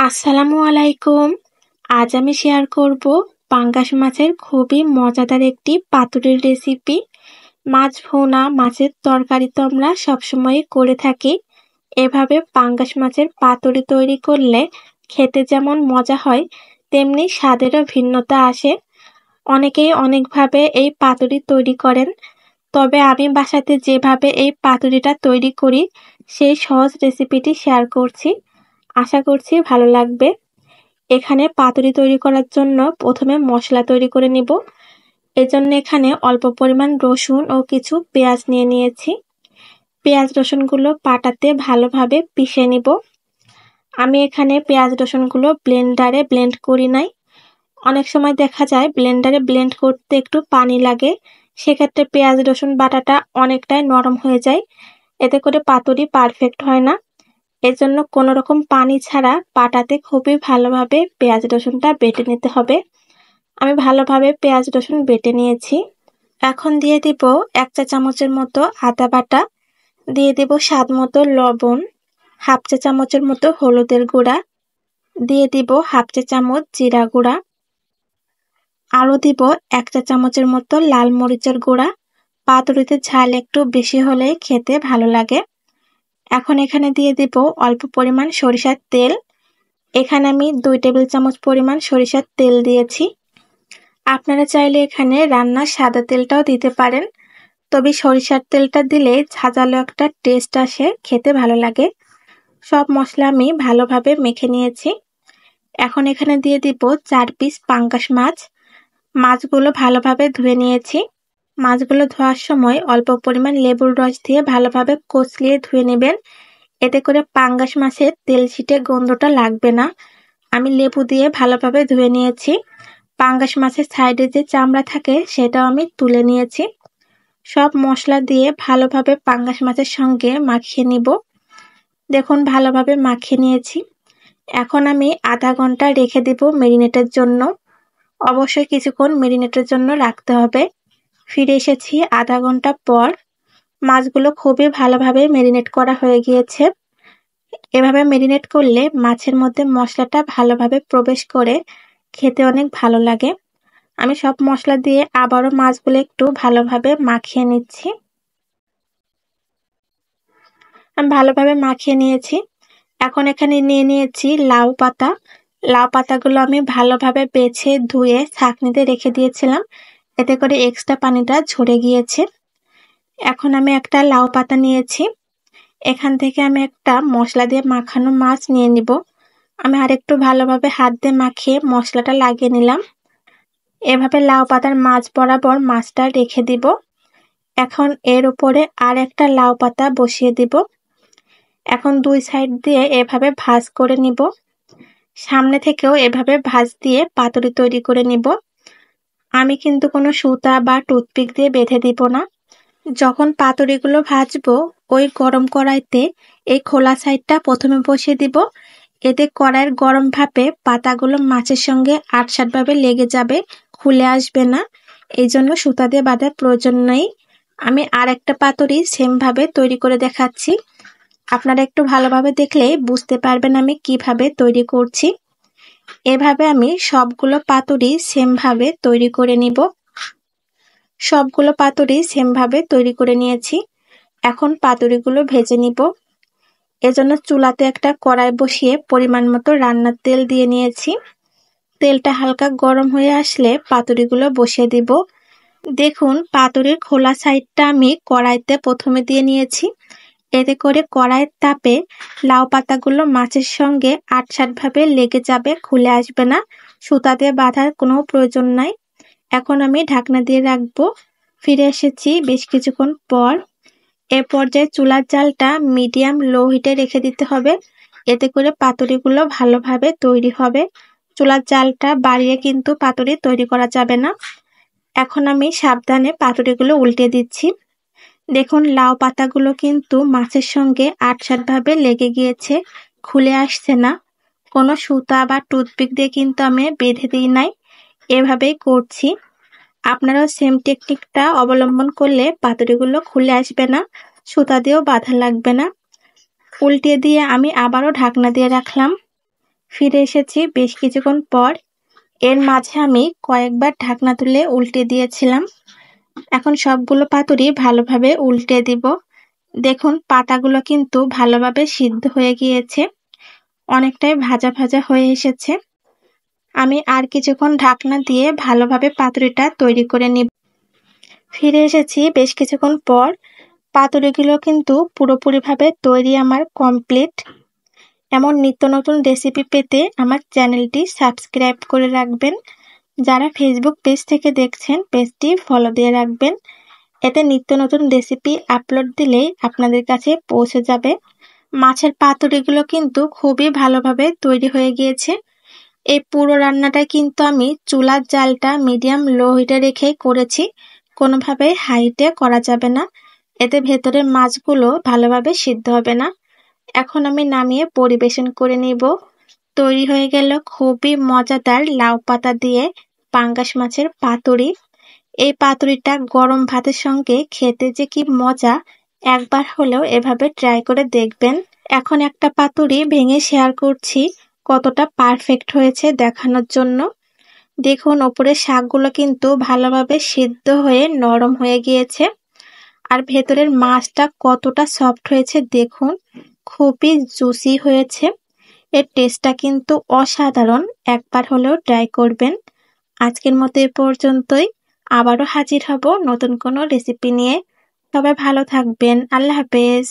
আসসালামু আলাইকুম। আজ আমি শেয়ার করব পাঙ্গাস মাছের খুবই মজাদার একটি পাতুরির রেসিপি। মাছ ভুনা, মাছের তরকারি তো আমরা সবসময়ই করে থাকি। এভাবে পাঙ্গাস মাছের পাতুরি তৈরি করলে খেতে যেমন মজা হয়, তেমনি স্বাদেরও ভিন্নতা আসে। অনেকেই অনেকভাবে এই পাতুরি তৈরি করেন, তবে আমি বাসাতে যেভাবে এই পাতুরিটা তৈরি করি সেই সহজ রেসিপিটি শেয়ার করছি। আশা করছি ভালো লাগবে। এখানে পাতুরি তৈরি করার জন্য প্রথমে মশলা তৈরি করে নিব। এজন্য এখানে অল্প পরিমাণ রসুন ও কিছু পেঁয়াজ নিয়ে নিয়েছি। পেঁয়াজ রসুনগুলো পাটাতে ভালোভাবে পিষে নিব। আমি এখানে পেঁয়াজ রসুনগুলো ব্লেন্ডারে ব্লেন্ড করি নাই। অনেক সময় দেখা যায় ব্লেন্ডারে ব্লেন্ড করতে একটু পানি লাগে, সেক্ষেত্রে পেঁয়াজ রসুন বাটাটা অনেকটাই নরম হয়ে যায়, এতে করে পাতুরি পারফেক্ট হয় না। এজন্য কোনো রকম পানি ছাড়া পাটাতে খুবই ভালোভাবে পেঁয়াজ রসুনটা বেটে নিতে হবে। আমি ভালোভাবে পেঁয়াজ রসুন বেটে নিয়েছি। এখন দিয়ে দিব 1 চা চামচের মতো আদা বাটা, দিয়ে দেব স্বাদ মতো লবণ, 1/2 চা চামচের মতো হলুদের গুঁড়া, দিয়ে দিব 1/2 চা চামচ জিরা গুঁড়া, আরও দিব 1 চা চামচের মতো লাল মরিচের গুঁড়া। পাতুরিতে ঝাল একটু বেশি হলে খেতে ভালো লাগে। এখন এখানে দিয়ে দিব অল্প পরিমাণ সরিষার তেল। এখানে আমি 2 টেবিল চামচ পরিমাণ সরিষার তেল দিয়েছি। আপনারা চাইলে এখানে রান্নার সাদা তেলটাও দিতে পারেন, তবে সরিষার তেলটা দিলে ঝাঁঝালো একটা টেস্ট আসে, খেতে ভালো লাগে। সব মশলা আমি ভালোভাবে মেখে নিয়েছি। এখন এখানে দিয়ে দিব 4 পিস পাঙ্গাস মাছ। মাছগুলো ভালোভাবে ধুয়ে নিয়েছি। মাছগুলো ধোয়ার সময় অল্প পরিমাণ লেবুর রস দিয়ে ভালোভাবে কচলিয়ে ধুয়ে নেবেন, এতে করে পাঙ্গাস মাছের তেল ছিটে গন্ধটা লাগবে না। আমি লেবু দিয়ে ভালোভাবে ধুয়ে নিয়েছি। পাঙ্গাস মাছের সাইডে যে চামড়া থাকে সেটাও আমি তুলে নিয়েছি। সব মশলা দিয়ে ভালোভাবে পাঙ্গাস মাছের সঙ্গে মাখিয়ে নিব। দেখুন ভালোভাবে মাখিয়ে নিয়েছি। এখন আমি আধা ঘন্টা রেখে দিব মেরিনেটের জন্য। অবশ্যই কিছুক্ষণ মেরিনেটের জন্য রাখতে হবে। ফিরে এসেছি আধা ঘন্টা পর। মাছগুলো খুবই ভালোভাবে মেরিনেট করা হয়ে গিয়েছে। এভাবে মেরিনেট করলে মাছের মধ্যে মশলাটা ভালোভাবে প্রবেশ করে খেতে অনেক ভালো লাগে। আমি সব মশলা দিয়ে আবারও মাছগুলো একটু ভালোভাবে মাখিয়ে নিচ্ছি। আমি ভালোভাবে মাখিয়ে নিয়েছি। এখন এখানে নিয়ে নিয়েছি লাউ পাতা। লাউ পাতাগুলো আমি ভালোভাবে বেছে ধুয়ে ছাঁকনিতে রেখে দিয়েছিলাম, এতে করে এক্সট্রা পানিটা ঝরে গিয়েছে। এখন আমি একটা লাউ পাতা নিয়েছি। এখান থেকে আমি একটা মশলা দিয়ে মাখানো মাছ নিয়ে নিব। আমি আরেকটু ভালোভাবে হাত দিয়ে মাখিয়ে মশলাটা লাগিয়ে নিলাম। এভাবে লাউ পাতার মাছ বরাবর মাছটা রেখে দিব। এখন এর উপরে আর একটা লাউ পাতা বসিয়ে দিব। এখন 2 সাইড দিয়ে এভাবে ভাঁজ করে নিব। সামনে থেকেও এভাবে ভাঁজ দিয়ে পাতুরি তৈরি করে নিব। আমি কিন্তু কোনো সুতা বা টুথপিক দিয়ে বেঁধে দিব না। যখন পাতুরিগুলো ভাজবো ওই গরম কড়াইতে এই খোলা সাইডটা প্রথমে বসিয়ে দিব, এতে কড়াইয়ের গরম ভাপে পাতাগুলো মাছের সঙ্গে আটসাটভাবে লেগে যাবে, খুলে আসবে না। এই জন্য সুতা দিয়ে বাঁধার প্রয়োজন নেই। আমি আর একটা পাতুরি সেম ভাবে তৈরি করে দেখাচ্ছি। আপনারা একটু ভালোভাবে দেখলে বুঝতে পারবেন আমি কিভাবে তৈরি করছি। এভাবে আমি সবগুলো পাতুরি সেম ভাবে তৈরি করে নিব। সবগুলো পাতুরি সেম ভাবে তৈরি করে নিয়েছি। এখন পাতুরিগুলো ভেজে নিব। এজন্য চুলাতে একটা কড়াই বসিয়ে পরিমাণ মতো রান্নার তেল দিয়ে নিয়েছি। তেলটা হালকা গরম হয়ে আসলে পাতুরিগুলো বসিয়ে দিব। দেখুন পাতুরির খোলা সাইডটা আমি কড়াইতে প্রথমে দিয়ে নিয়েছি, এতে করে কড়াইয়ের তাপে লাউ পাতাগুলো মাছের সঙ্গে আটসাটভাবে লেগে যাবে, খুলে আসবে না। সুতা দিয়ে বাঁধার কোনো প্রয়োজন নাই। এখন আমি ঢাকনা দিয়ে রাখবো। ফিরে এসেছি বেশ কিছুক্ষণ পর। এ পর্যায়ে চুলার জালটা মিডিয়াম লো হিটে রেখে দিতে হবে, এতে করে পাতুরিগুলো ভালোভাবে তৈরি হবে। চুলার জালটা বাড়িয়ে কিন্তু পাতুরি তৈরি করা যাবে না। এখন আমি সাবধানে পাতুরিগুলো উল্টে দিচ্ছি। দেখুন লাউ পাতাগুলো কিন্তু মাছের সঙ্গে আটসাটভাবে লেগে গিয়েছে, খুলে আসছে না। কোনো সুতা বা টুথপিক দিয়ে কিন্তু আমি বেঁধে দিই নাই, এভাবেই করছি। আপনারাও সেম টেকনিকটা অবলম্বন করলে পাতুরিগুলো খুলে আসবে না, সুতা দিয়েও বাঁধা লাগবে না। উল্টে দিয়ে আমি আবারও ঢাকনা দিয়ে রাখলাম। ফিরে এসেছি বেশ কিছুক্ষণ পর। এর মাঝে আমি কয়েকবার ঢাকনা তুলে উল্টে দিয়েছিলাম। এখন সবগুলো পাতুরি ভালোভাবে উল্টে দিব। দেখুন পাতাগুলো কিন্তু ভালোভাবে সিদ্ধ হয়ে গিয়েছে, অনেকটাই ভাজা ভাজা হয়ে এসেছে। আমি আর কিছুক্ষণ ঢাকনা দিয়ে ভালোভাবে পাতুরিটা তৈরি করে নিব। ফিরে এসেছি বেশ কিছুক্ষণ পর। পাতুরিগুলো কিন্তু পুরোপুরিভাবে তৈরি আমার কমপ্লিট। এমন নিত্য নতুন রেসিপি পেতে আমার চ্যানেলটি সাবস্ক্রাইব করে রাখবেন। যারা ফেসবুক পেজ থেকে দেখছেন পেজটি ফলো দিয়ে রাখবেন। এতে নিত্য নতুন রেসিপি আপলোড দিলেই আপনাদের কাছে পৌঁছে যাবে। মাছের পাতুরিগুলো কিন্তু খুবই ভালোভাবে তৈরি হয়ে গিয়েছে। এই পুরো রান্নাটা কিন্তু আমি চুলার জালটা মিডিয়াম লো হিটে রেখে করেছি, কোনোভাবে হাইতে করা যাবে না, এতে ভেতরের মাছগুলো ভালোভাবে সিদ্ধ হবে না। এখন আমি নামিয়ে পরিবেশন করে নিব। তৈরি হয়ে গেল খুবই মজাদার লাউ পাতা দিয়ে পাঙ্গাস মাছের পাতুরি। এই পাতুরিটা গরম ভাতের সঙ্গে খেতে যে কি মজা, একবার হলেও এভাবে ট্রাই করে দেখবেন। এখন একটা পাতুরি ভেঙে শেয়ার করছি কতটা পারফেক্ট হয়েছে দেখানোর জন্য। দেখুন ওপরের শাকগুলো কিন্তু ভালোভাবে সিদ্ধ হয়ে নরম হয়ে গিয়েছে, আর ভেতরের মাছটা কতটা সফট হয়েছে দেখুন, খুবই জুসি হয়েছে। এর টেস্টটা কিন্তু অসাধারণ, একবার হলেও ট্রাই করবেন। আজকের মতো এ পর্যন্তই, আবারও হাজির হব নতুন কোনো রেসিপি নিয়ে। সবাই ভালো থাকবেন, আল্লাহ হাফেজ।